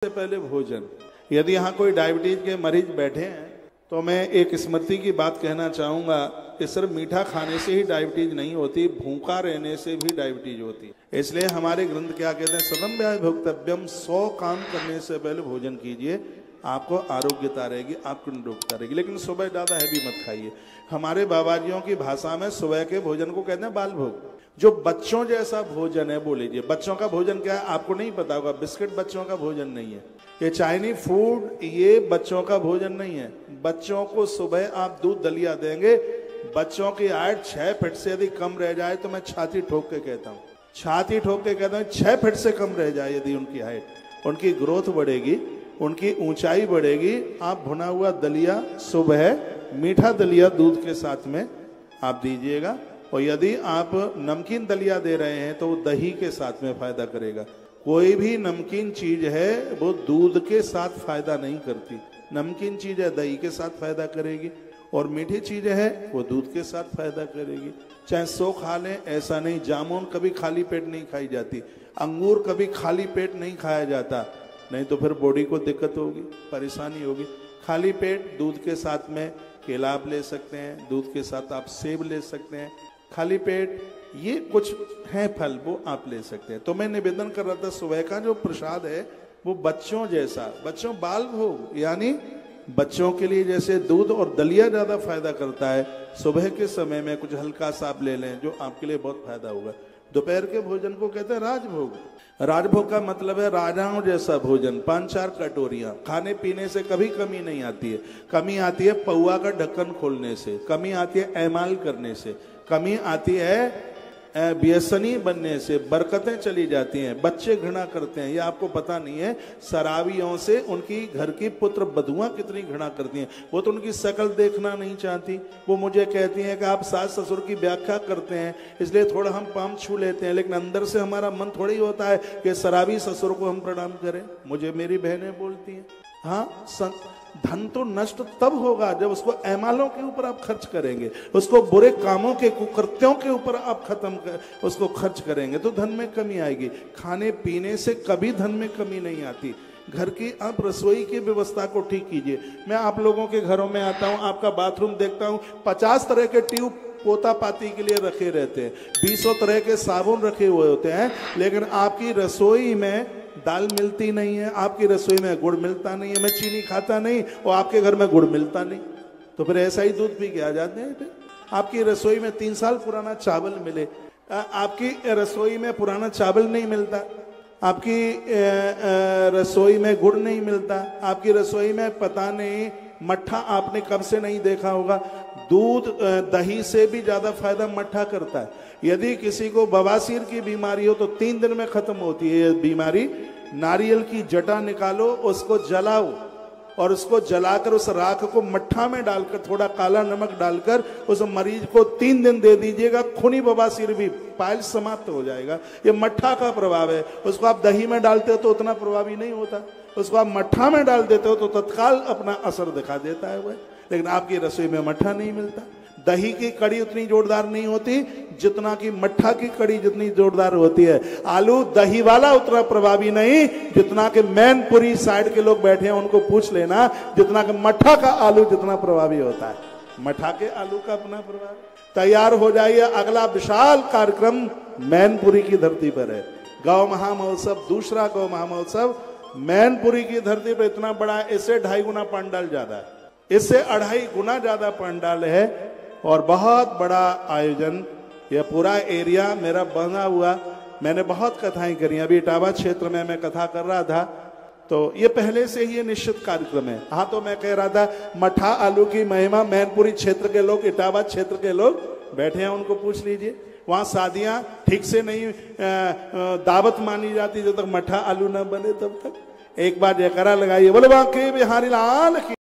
से पहले भोजन। यदि यहाँ कोई डायबिटीज के मरीज बैठे हैं तो मैं एक स्मृति की बात कहना चाहूंगा कि सिर्फ मीठा खाने से ही डायबिटीज नहीं होती, भूखा रहने से भी डायबिटीज होती है। इसलिए हमारे ग्रंथ क्या कहते हैं, सदम व्याय भोक्तव्यम, 100 काम करने से पहले भोजन कीजिए, आपको आरोग्यता रहेगी, आपको निरोगता रहेगी। लेकिन सुबह ज्यादा हैवी मत खाइए। हमारे बाबाजियों की भाषा में सुबह के भोजन को कहते हैं बाल भोग। जो बच्चों जैसा भोजन है वो लीजिए। बच्चों का भोजन क्या है आपको नहीं पता होगा, बिस्किट बच्चों का भोजन नहीं है, ये चाइनीज फूड ये बच्चों का भोजन नहीं है। बच्चों को सुबह आप दूध दलिया देंगे, बच्चों की हाइट 6 फीट से यदि कम रह जाए तो मैं छाती ठोक के कहता हूँ, छाती ठोक के कहता हूँ 6 फीट से कम रह जाए यदि उनकी हाइट, उनकी ग्रोथ बढ़ेगी, उनकी ऊंचाई बढ़ेगी। आप भुना हुआ दलिया सुबह मीठा दलिया दूध के साथ में आप दीजिएगा। और यदि आप नमकीन दलिया दे रहे हैं तो वो दही के साथ में फायदा करेगा। कोई भी नमकीन चीज है वो दूध के साथ फायदा नहीं करती। नमकीन चीज है दही के साथ फायदा करेगी, और मीठी चीज है वो दूध के साथ फायदा करेगी। चाहे 100 खा लें ऐसा नहीं। जामुन कभी खाली पेट नहीं खाई जाती, अंगूर कभी खाली पेट नहीं खाया जाता, नहीं तो फिर बॉडी को दिक्कत होगी, परेशानी होगी। खाली पेट दूध के साथ में केला आप ले सकते हैं, दूध के साथ आप सेब ले सकते हैं। खाली पेट ये कुछ है फल वो आप ले सकते हैं। तो मैं निवेदन कर रहा था, सुबह का जो प्रसाद है वो बच्चों जैसा, बच्चों बाल भोग यानी बच्चों के लिए जैसे दूध और दलिया ज्यादा फायदा करता है, सुबह के समय में कुछ हल्का सा आप ले लें जो आपके लिए बहुत फायदा होगा। दोपहर के भोजन को कहते हैं राजभोग। राजभोग का मतलब है राजाओं जैसा भोजन, 5-4 कटोरियां। खाने पीने से कभी कमी नहीं आती है। कमी आती है पौआ का ढक्कन खोलने से, कमी आती है ऐमाल करने से, कमी आती है व्यसनी बनने से, बरकतें चली जाती हैं, बच्चे घृणा करते हैं। ये आपको पता नहीं है, शराबियों से उनकी घर की पुत्र बधुआं कितनी घृणा करती हैं। वो तो उनकी शक्ल देखना नहीं चाहती। वो मुझे कहती हैं कि आप सास ससुर की व्याख्या करते हैं इसलिए थोड़ा हम पाम छू लेते हैं, लेकिन अंदर से हमारा मन थोड़ी होता है कि शराबी ससुर को हम प्रणाम करें। मुझे मेरी बहनें बोलती हैं, हाँ धन तो नष्ट तब होगा जब उसको ऐमालों के ऊपर आप खर्च करेंगे, उसको बुरे कामों के कुकृत्यों के ऊपर आप उसको खर्च करेंगे तो धन में कमी आएगी। खाने पीने से कभी धन में कमी नहीं आती। घर की आप रसोई की व्यवस्था को ठीक कीजिए। मैं आप लोगों के घरों में आता हूं, आपका बाथरूम देखता हूं, 50 तरह के ट्यूब पोता पाती के लिए रखे रहते हैं, 20 तरह के साबुन रखे हुए होते हैं, लेकिन आपकी रसोई में दाल मिलती नहीं है, आपकी रसोई में गुड़ मिलता नहीं है। मैं चीनी खाता नहीं और आपके घर में गुड़ मिलता नहीं, तो फिर ऐसा ही दूध पी के आ जाते हैं। आपकी रसोई में 3 साल पुराना चावल मिले, आपकी रसोई में पुराना चावल नहीं मिलता, आपकी रसोई में गुड़ नहीं मिलता, आपकी रसोई में पता नहीं मट्ठा आपने कब से नहीं देखा होगा। दूध दही से भी ज्यादा फायदा मट्ठा करता है। यदि किसी को बवासीर की बीमारी हो तो 3 दिन में खत्म होती है ये बीमारी। नारियल की जटा निकालो, उसको जलाओ और उसको जलाकर उस राख को मट्ठा में डालकर थोड़ा काला नमक डालकर उस मरीज को 3 दिन दे दीजिएगा, खूनी बवासीर भी पाइल समाप्त हो जाएगा। ये मट्ठा का प्रभाव है। उसको आप दही में डालते हो तो उतना प्रभावी नहीं होता, उसको आप मट्ठा में डाल देते हो तो तत्काल अपना असर दिखा देता है वह। लेकिन आपकी रसोई में मट्ठा नहीं मिलता। दही की कड़ी उतनी जोरदार नहीं होती जितना कि मट्ठा की कड़ी जितनी जोरदार होती है। आलू दही वाला उतना प्रभावी नहीं जितना कि मैनपुरी साइड के लोग बैठे हैं उनको पूछ लेना, जितना कि मट्ठा का आलू जितना प्रभावी होता है। मट्ठा के आलू का अपना प्रभाव। तैयार हो जाइए, अगला विशाल कार्यक्रम मैनपुरी की धरती पर है। गौ महामहोत्सव, दूसरा गौ महामहोत्सव मैनपुरी की धरती पर इतना बड़ा, इससे 2.5 गुना पंडाल ज्यादा है, इससे 2.5 गुना ज्यादा पंडाल है और बहुत बड़ा आयोजन। यह पूरा एरिया मेरा बना हुआ, मैंने बहुत कथाएं करी। अभी इटावा क्षेत्र में मैं कथा कर रहा था तो ये पहले से ही ये निश्चित कार्यक्रम है। हाँ, तो मैं कह रहा था मट्ठा आलू की महिमा मैनपुरी क्षेत्र के लोग, इटावा क्षेत्र के लोग बैठे हैं, उनको पूछ लीजिए। वहां शादियां ठीक से नहीं दावत मानी जाती जब तक मट्ठा आलू न बने तब तक। एक बार जयकारा लगाइए, बोले बांके बिहारी लाल की।